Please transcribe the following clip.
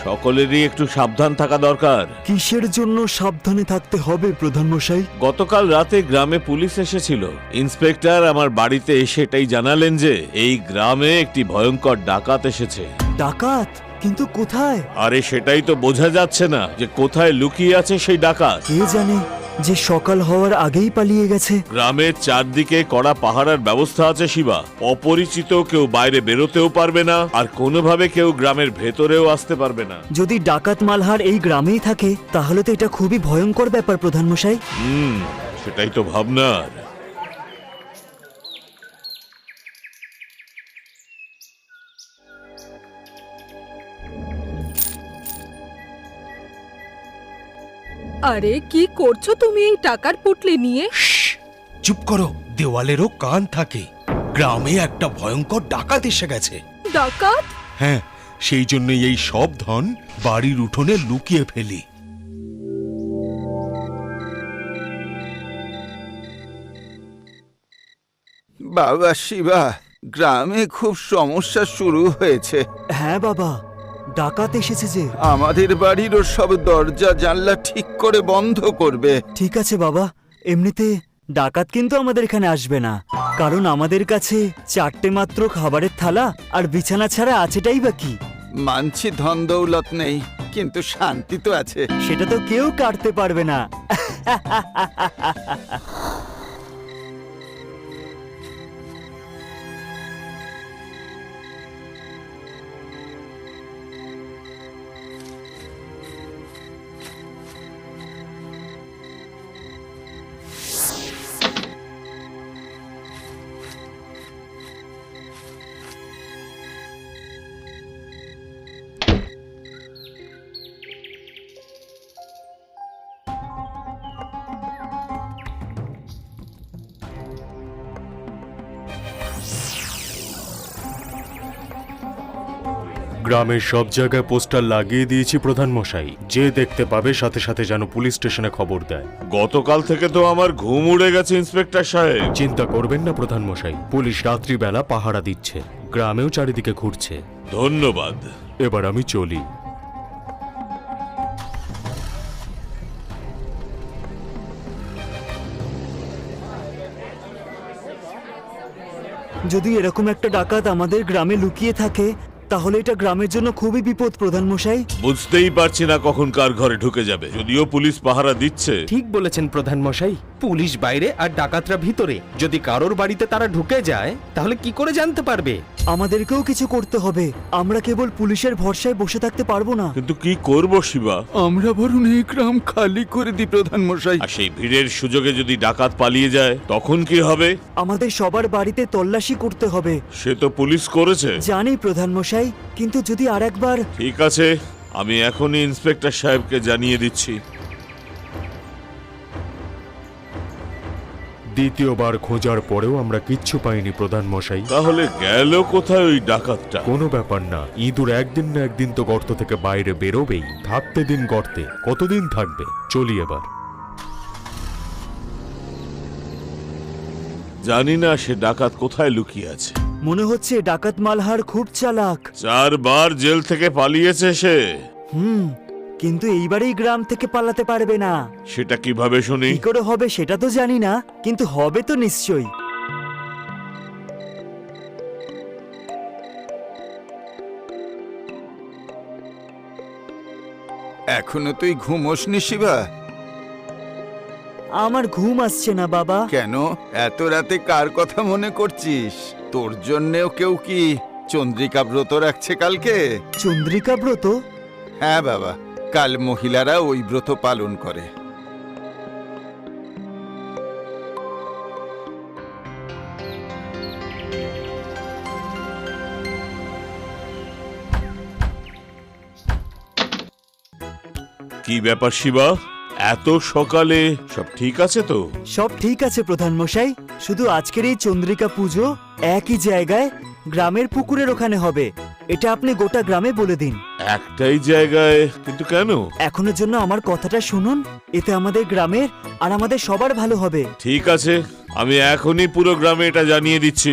সকলেরই একটু সাবধান থাকা দরকার। কিসের জন্য সাবধানে থাকতে হবে প্রধান মশাই? গতকাল রাতে গ্রামে পুলিশ এসেছিল। ইন্সপেক্টর আমার বাড়িতে এসে এটাই জানালেন যে এই গ্রামে একটি ভয়ঙ্কর ডাকাত এসেছে। ডাকাত? কিন্তু কোথায়? আরে সেটাই তো বোঝা যাচ্ছে না যে কোথায় লুকিয়ে আছে সেই ডাকাত। কে জানে যে সকাল হওয়ার আগেই পালিয়ে গেছে। গ্রামের চারদিকে কড়া পাহারার ব্যবস্থা আছে শিবা। অপরিচিত কেউ বাইরে বেরোতেও পারবে না, আর কোনোভাবে কেউ গ্রামের ভেতরেও আসতে পারবে না। যদি ডাকাত মালহার এই গ্রামেই থাকে তাহলে তো এটা খুবই ভয়ঙ্কর ব্যাপার প্রধান মশাই। সেটাই তো ভাবনার। আরে কি করছো তুমি এই টাকার পুটলি নিয়ে? চুপ করো, দেওয়ালেরও কান থাকে। গ্রামে একটা ভয়ঙ্কর ডাকাত এসে গেছে। ডাকাত? হ্যাঁ, সেই জন্যই এই সব ধন বাড়ির উঠোনে লুকিয়ে ফেলি। বাবা শিবা, গ্রামে খুব সমস্যা শুরু হয়েছে। হ্যাঁ বাবা, ডাকাত এসেছে যে। আমাদের বাড়িরও সব দরজা জানলা ঠিক করে বন্ধ করবে। ঠিক আছে বাবা, এমনিতে ডাকাত কিন্তু আমাদের এখানে আসবে না, কারণ আমাদের কাছে 4টে মাত্র খাবারের থালা আর বিছানা ছাড়া আছেটাই বা কি। মানছি ধন দৌলত নেই, কিন্তু শান্তি তো আছে। সেটা তো কেউ কাটতে পারবে না। গ্রামের সব জায়গায় পোস্টার লাগিয়ে দিয়েছি প্রধান মশাই। যে দেখতে পাবে সাথে সাথে যেন পুলিশ স্টেশনে খবর দেয়। গতকাল থেকে তো আমার ঘুম উড়ে গেছে ইন্সপেক্টর সাহেব। চিন্তা করবেন না প্রধান মশাই, পুলিশ রাত্রিবেলা পাহারা দিচ্ছে, গ্রামেও চারিদিকে ঘুরছে। ধন্যবাদ। এবার আমি চলি। যদি এরকম একটা ডাকাত আমাদের গ্রামে লুকিয়ে থাকে তাহলে এটা গ্রামের জন্য খুবই বিপদ প্রধান মশাই। বুঝতেই পারছি না কখন কার ঘরে ঢুকে যাবে। যদিও পুলিশ পাহারা দিচ্ছে। ঠিক বলেছেন প্রধান মশাই, পুলিশ বাইরে আর ডাকাতরা ভিতরে। যদি কারোর বাড়িতে তারা ঢুকে যায় তাহলে কি করে জানতে পারবে? আমাদেরকেও কিছু করতে হবে। আমরা কেবল পুলিশের ভরসায় বসে থাকতে পারবো না। কিন্তু কি করব শিবা? আমরা বরং এই গ্রাম খালি করে দিই প্রধান মশাই। আর সেই ভিড়ের সুযোগে যদি ডাকাত পালিয়ে যায় তখন কি হবে? আমাদের সবার বাড়িতে তল্লাশি করতে হবে। সে তো পুলিশ করেছে। জানি প্রধান মশাই, কিন্তু যদি আরেকবার। ঠিক আছে, আমি এখনই ইন্সপেক্টর সাহেবকে জানিয়ে দিচ্ছি। দ্বিতীয়বার খোঁজার পরেও আমরা কিচ্ছু পাইনি প্রধান মশাই। তাহলে গেল কোথায় ওই ডাকাতটা? কোনো ব্যাপার না, ইঁদুর একদিন না একদিন তো গর্ত থেকে বাইরে বেরোবেই। থাকতে দিন গর্তে, কতদিন থাকবে। চলি এবার। জানি না সে ডাকাত কোথায় লুকিয়ে আছে। মনে হচ্ছে ডাকাত মালহার খুব চালাক। 4 বার জেল থেকে পালিয়েছে সে। কিন্তু এইবারেই গ্রাম থেকে পালাতে পারবে না। সেটা কিভাবে শুনি? কি করে হবে সেটা তো জানি না, কিন্তু হবে তো নিশ্চয়ই। এখনো তুই ঘুমোসনি শিবা? আমার ঘুম আসছে না বাবা। কেন এত রাতে কার কথা মনে করছিস? তোর জন্যেও কেউ কি চন্দ্রিকা ব্রত রাখছে কালকে? চন্দ্রিকা ব্রত? হ্যাঁ বাবা, কাল মহিলারা ওই ব্রত পালন করে। কি ব্যাপার শিবা, এত সকালে? সব ঠিক আছে তো? সব ঠিক আছে প্রধান মশাই, শুধু আজকের এই চন্দ্রিকা পুজো একই জায়গায় গ্রামের পুকুরের ওখানে হবে। এটা আপনি গোটা গ্রামে বলে দিন। একটাই জায়গায়? কিন্তু কেন? এখনের জন্য আমার কথাটা শুনুন, এতে আমাদের গ্রামের আর আমাদের সবার ভালো হবে। ঠিক আছে, আমি এখনই পুরো গ্রামে এটা জানিয়ে দিচ্ছি।